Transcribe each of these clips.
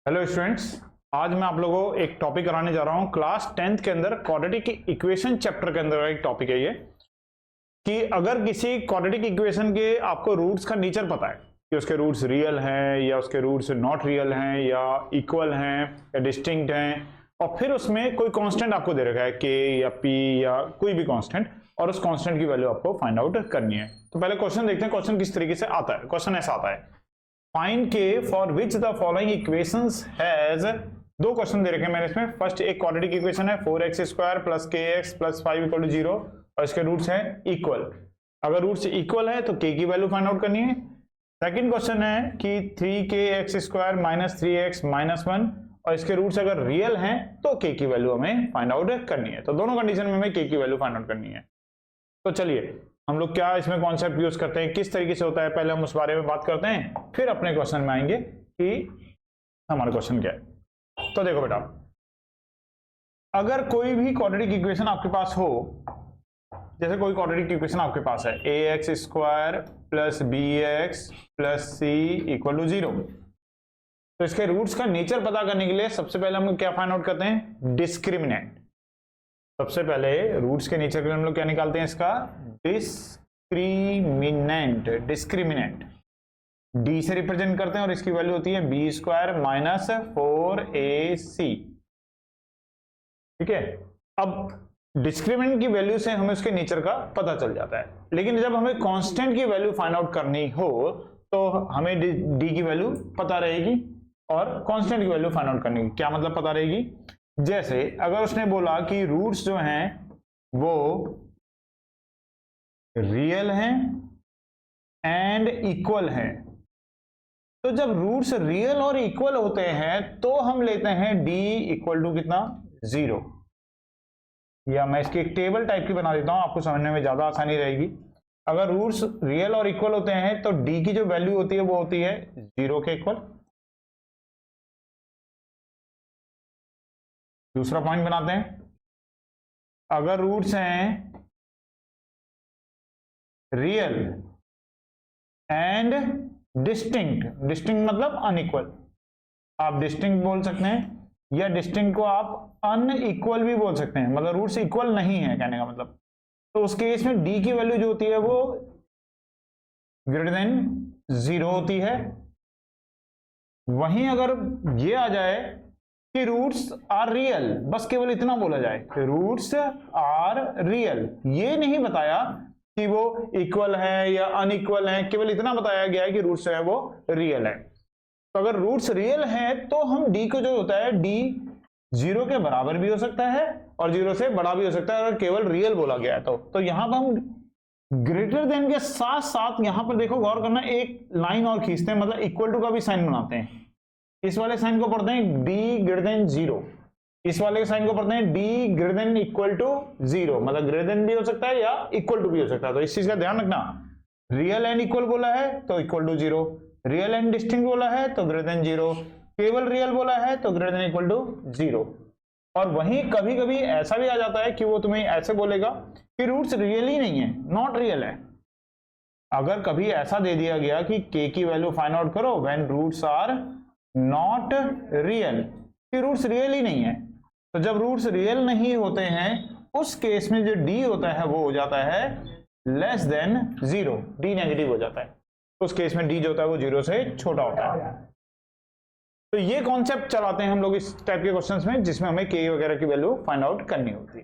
Hello students, आज मैं आप लोगों को एक टॉपिक कराने जा रहा हूं। क्लास 10th के अंदर क्वाड्रेटिक इक्वेशन चैप्टर के अंदर एक टॉपिक है ये कि अगर किसी क्वाड्रेटिक इक्वेशन के आपको रूट्स का नेचर पता है कि उसके रूट्स रियल हैं या उसके रूट्स नॉट रियल हैं या इक्वल हैं या डिस्टिंक्ट हैं, और फिर उसमें कोई कांस्टेंट आपको दे रखा है के या पी या कोई भी कांस्टेंट, और उस कांस्टेंट की वैल्यू आपको फाइंड आउट करनी है। तो पहले क्वेश्चन देखते हैं क्वेश्चन किस तरीके से आता है। क्वेश्चन ऐसा आता है, फाइंड के for which the following equations has, दो क्वेश्चन दे रखे हैं मैंने इसमें। फर्स्ट एक क्वाड्रेटिक इक्वेशन है 4x² plus kx plus 5 equal to 0 और इसके रूट्स हैं इक्वल। अगर रूट्स इक्वल है तो k की वैल्यू फाइंड आउट करनी है। सेकंड क्वेश्चन है कि 3kx² माइनस 3x माइनस 1 और इसके रूट्स अगर रियल हैं तो k की वैल्यू हमें फाइंड आउट करनी है। तो दोनों कंडीशन में हमें k की वैल्यू फाइंड आउट करनी है। तो चलिए हम लोग क्या इसमें कॉन्सेप्ट यूज करते हैं, किस तरीके से होता है, पहले हम उस बारे में बात करते हैं, फिर अपने क्वेश्चन में आएंगे कि हमारा क्वेश्चन क्या है। तो देखो बेटा, अगर कोई भी क्वाड्रेटिक इक्वेशन आपके पास हो, जैसे कोई क्वाड्रेटिक इक्वेशन आपके पास है ax² plus bx plus c equal to 0, तो इसके रूट्स का नेचर पता करने के लिए सबसे पहले हम क्या फाइंड आउट करते हैं, डिस्क्रिमिनेंट। सबसे पहले रूट्स के नेचर के लिए हम लोग क्या निकालते हैं, इसका डिस्क्रिमिनेंट। डिस्क्रिमिनेंट डी से रिप्रेजेंट करते हैं और इसकी वैल्यू होती है b² माइनस 4ac। ठीक है, अब डिस्क्रिमिनेंट की वैल्यू से हमें उसके नेचर का पता चल जाता है, लेकिन जब हमें कांस्टेंट की वैल्यू फाइंड आउट करनी हो तो हमें डी की वैल्यू पता रहेगी और कांस्टेंट की वैल्यू फाइंड आउट करनी। क्या मतलब पता रहेगी, जैसे अगर उसने बोला कि रूट्स जो हैं वो रियल हैं एंड इक्वल हैं, तो जब रूट्स रियल और इक्वल होते हैं तो हम लेते हैं d इक्वल टू कितना, 0। या मैं इसकी एक टेबल टाइप की बना देता हूं, आपको समझने में ज्यादा आसानी रहेगी। अगर रूट्स रियल और इक्वल होते हैं तो d की जो वैल्यू होती है वो होती है 0 के इक्वल। दूसरा पॉइंट बनाते हैं, अगर रूट्स हैं रियल एंड डिस्टिंक्ट, डिस्टिंक्ट मतलब अनइक्वल, आप डिस्टिंक्ट बोल सकते हैं या डिस्टिंक्ट को आप अनइक्वल भी बोल सकते हैं, मतलब रूट्स इक्वल नहीं है कहने का मतलब। तो उस केस में डी की वैल्यू जो होती है वो ग्रेटर देन 0 होती है। वहीं अगर ये आ जाए कि रूट्स आर रियल, बस केवल इतना बोला जाए कि रूट्स आर रियल, ये नहीं बताया कि वो इक्वल है या अनइक्वल है, केवल इतना बताया गया है कि रूट्स है वो रियल है। तो अगर रूट्स रियल है तो हम डी को जो होता है, डी 0 के बराबर भी हो सकता है और 0 से बड़ा भी हो सकता है, अगर केवल रियल बोला गया है तो यहां पर हम ग्रेटर देन के साथ साथ यहां पर देखो गौर करना, एक लाइन और खींचते हैं, मतलब इक्वल टू का भी साइन बनाते हैं। इस वाले साइन को पढ़ते हैं डी ग्रेटर देन 0, इस वाले साइन को पढ़ते हैं D greater than equal to 0, मतलब ग्रेटर देन भी हो सकता है या इक्वल टू भी हो सकता है। तो इस चीज का ध्यान रखना, रियल एंड इक्वल बोला है तो equal to 0, real and distinct बोला है तो ग्रेटर देन 0, केवल रियल बोला है तो ग्रेटर देन इक्वल टू 0। और वहीं कभी कभी ऐसा भी आ जाता है कि वो तुम्हें ऐसे बोलेगा कि रूट्स रियल ही नहीं है, नॉट रियल है। अगर कभी ऐसा दे दिया गया कि k की वैल्यू फाइंड आउट करो when roots are not real, कि रूट्स रियल ही नहीं है, तो जब रूट्स रियल नहीं होते हैं उस केस में जो d होता है वो हो जाता है लेस देन 0, d नेगेटिव हो जाता है। उस केस में d जो होता है वो 0 से छोटा होता है। तो ये कॉन्सेप्ट चलाते हैं हम लोग इस टाइप के क्वेश्चंस में जिसमें हमें k वगैरह की वैल्यू फाइंड आउट करनी होती है।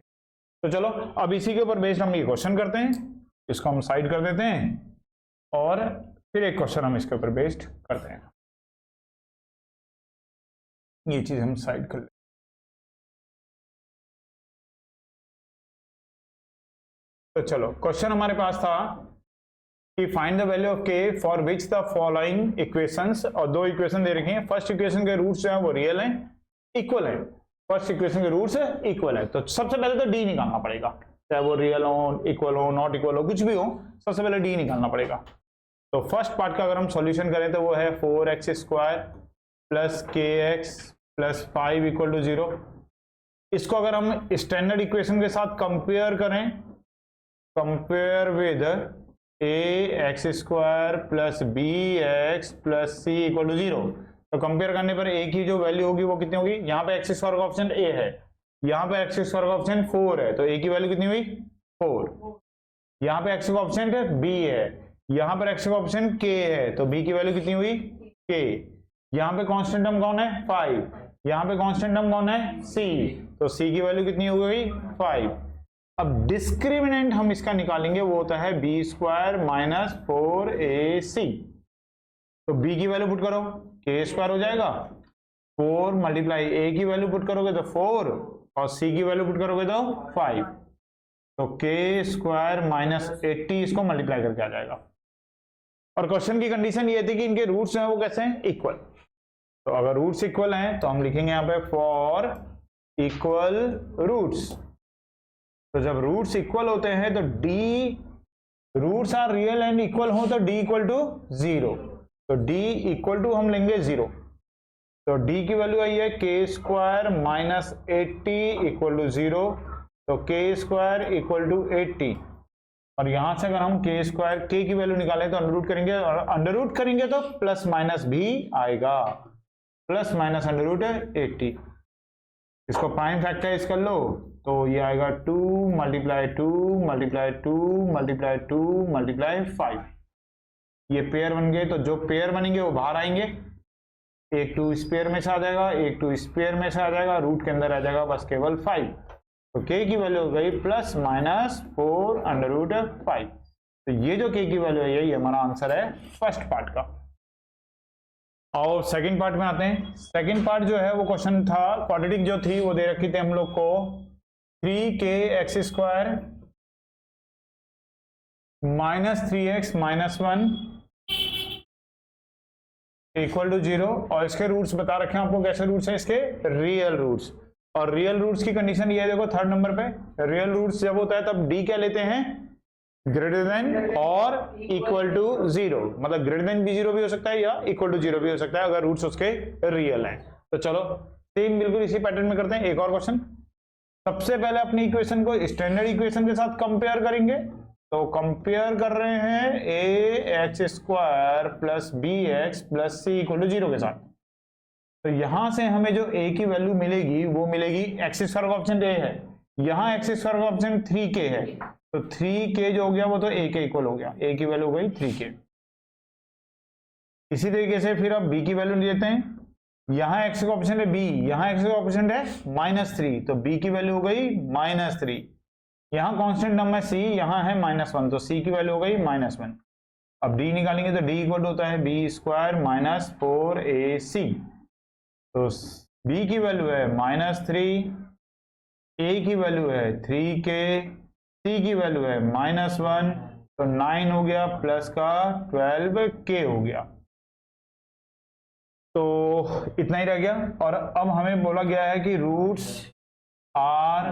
तो चलो अब इसी के ऊपर बेस्ड हम ये क्वेश्चन करते हैं, इसको हम साइड कर देते हैं और फिर एक क्वेश्चन हम इसके ऊपर बेस्ड करते हैं। ये चीज हम साइड कर लेते। तो चलो क्वेश्चन हमारे पास था कि find the value of k for which the following equations, और दो इक्वेशन दे रखी हैं। फर्स्ट इक्वेशन के रूट्स जो है वो रियल हैं, इक्वल है। फर्स्ट इक्वेशन के रूट्स इक्वल है, तो सबसे पहले तो d निकालना पड़ेगा, चाहे वो रियल हो, इक्वल हो, नॉट इक्वल हो, कुछ भी हो, सबसे पहले d निकालना पड़ेगा। तो फर्स्ट पार्ट का अगर हम सॉल्यूशन करें तो वो है 4x² plus kx plus 5 equal to 0। इसको अगर हम स्टैंडर्ड इक्वेशन के साथ कंपेयर करें, compare with ax² plus bx plus c equal to 0, तो कंपेयर करने पर a की जो वैल्यू होगी वो कितनी होगी, यहाँ पे एक्स स्क्वायर का ऑप्शन a है, यहाँ पे एक्स स्क्वायर का ऑप्शन 4 है, तो a की वैल्यू कितनी हुई 4। यहाँ पे x का ऑप्शन b है, यहाँ पर x का ऑप्शन k है, तो b की वैल्यू कितनी हुई k। यहाँ पे कांस्टेंट टर्म कौन है 5, यहाँ पे कांस्टेंट टर्म कौन है c, तो c की वैल्यू कितनी हो गई 5। अब डिस्क्रिमिनेंट हम इसका निकालेंगे, वो होता है b स्क्वायर माइनस 4ac। तो b की वैल्यू पुट करो, k स्क्वायर हो जाएगा, 4 मल्टीप्लाई a की वैल्यू पुट करोगे तो 4 और c की वैल्यू पुट करोगे तो 5, तो k स्क्वायर माइनस 80 इसको मल्टीप्लाई करके आ जाएगा। और क्वेश्चन की कंडीशन ये थी कि इनके रूट्स जो है वो कैसे हैं इक्वल। तो अगर रूट्स इक्वल हैं तो हम लिखेंगे यहाँ पे फॉर इक्वल रूट्स। तो जब रूट्स इक्वल होते हैं तो d roots are real and equal हो तो d इक्वल टू 0, तो d इक्वल टू हम लेंगे 0। तो d की वैल्यू आई है k square minus 80 equal to 0, तो k स्क्वायर इक्वल टू 80। और यहां से अगर हम k स्क्वायर k की वैल्यू निकालें तो अंडर रूट करेंगे, और अंडर रूट करेंगे तो प्लस माइनस भी आएगा, प्लस माइनस अंडर रूट 80। इसको प्राइम फैक्टराइज कर लो तो ये आएगा 2 मल्टीप्लाई 2 मल्टीप्लाई 2 मल्टीप्लाई 2 मल्टीप्लाई 5। ये पेयर बन गए, तो जो पेयर बनेंगे वो बाहर आएंगे, एक 2 इस पेयर में से आ जाएगा, एक 2 इस पेयर में से आ जाएगा, रूट के अंदर आ जाएगा बस केवल 5। तो k की वैल्यू हो गई प्लस माइनस 4 अंडर रूट 5। तो ये जो k की वैल्यू है ये हमारा आंसर है फर्स्ट पार्ट का। और सेकंड पार्ट में आते हैं। सेकंड पार्ट जो है वो क्वेश्चन था, क्वाड्रेटिक जो थी वो दे रखी थी हम लोग को 3k x square minus 3x minus 1 equal to 0, और इसके रूट्स बता रखे हैं आपको, कैसे रूट्स हैं इसके, रियल रूट्स। और रियल रूट्स की कंडीशन ये है, देखो थर्ड नंबर पे, रियल रूट्स जब होता है तब d क्या लेते हैं, ग्रेटर देन और इक्वल टू 0, मतलब ग्रेटर देन भी 0 भी हो सकता है या इक्वल टू 0 भी हो सकता है अगर रूट्स उसके रियल हैं। तो चलो सेम बिल्कुल इसी पैटर्न में करते हैं एक और क्वेश्चन। सबसे पहले अपनी इक्वेशन को स्टैंडर्ड इक्वेशन के साथ कंपेयर करेंगे। तो कंपेयर कर रहे हैं a x square plus b x plus c equal to 0 के साथ। तो यहां से हमें जो a की वैल्यू मिलेगी वो मिलेगी, एक्स स्क्वायर का ऑप्शन a है, यहाँ एक्स स्क्वायर का ऑप्शन 3k है, तो 3k जो हो गया वो तो a के इक्वल हो गया, a की वैल्यू हो गई 3k। इसी तरीके से फिर अब b की वैल्यू लेते हैं, यहाँ x का ऑप्शन है b, यहाँ x का ऑप्शन है -3, तो b की वैल्यू हो गई -3। यहाँ कांस्टेंट नंबर है c, यहाँ है -1, तो c की वैल्यू हो गई -1। अब d निकालेंगे तो d इक्वल होता है b स्क्वायर माइनस 4ac। तो b की वैल्यू है -3, a की वैल्यू है 3k, c की वैल्यू है -1, तो 9 हो गया प्लस का 12k हो गया। तो इतना ही रह गया। और अब हमें बोला गया है कि रूट्स आर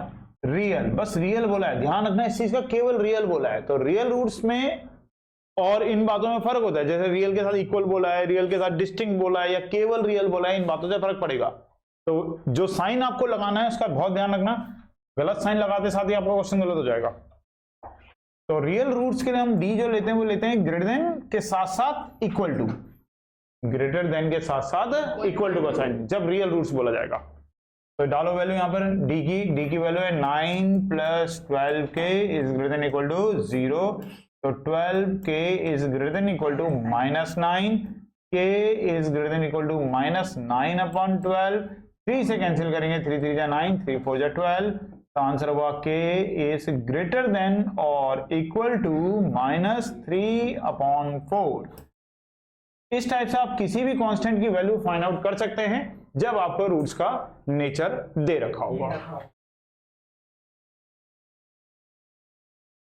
रियल, बस रियल बोला है, ध्यान रखना इस चीज का, केवल रियल बोला है। तो रियल रूट्स में और इन बातों में फर्क होता है, जैसे रियल के साथ इक्वल बोला है, रियल के साथ डिस्टिंक्ट बोला है या केवल रियल बोला है, इन बातों से फर्क पड़ेगा। तो जो साइन आपको लगाना है उसका बहुत ध्यान रखना, गलत साइन लगाते साथ ही आपका क्वेश्चन गलत हो जाएगा। तो रियल रूट्स के लिए हम डी जो लेते हैं वो लेते हैं ग्रेटर देन के साथ साथ इक्वल टू, ग्रेटर देन के साथ साथ इक्वल टू का साइन जब रियल रूट्स बोला जाएगा। तो डालो वैल्यू यहाँ पर डी की वैल्यू है 9 plus 12k is greater than equal to 0, तो 12k is greater than equal to -9, k is greater than equal to -9 upon 12, 3 से कैंसिल करेंगे, 3 3 जा 9, 3 4 जा 12, तो आंसर हुआ k इज ग्रेटर देन और इक्वल टू -3 अपॉन 4। इस टाइप से आप किसी भी कांस्टेंट की वैल्यू फाइंड आउट कर सकते हैं जब आपको रूट्स का नेचर दे रखा होगा।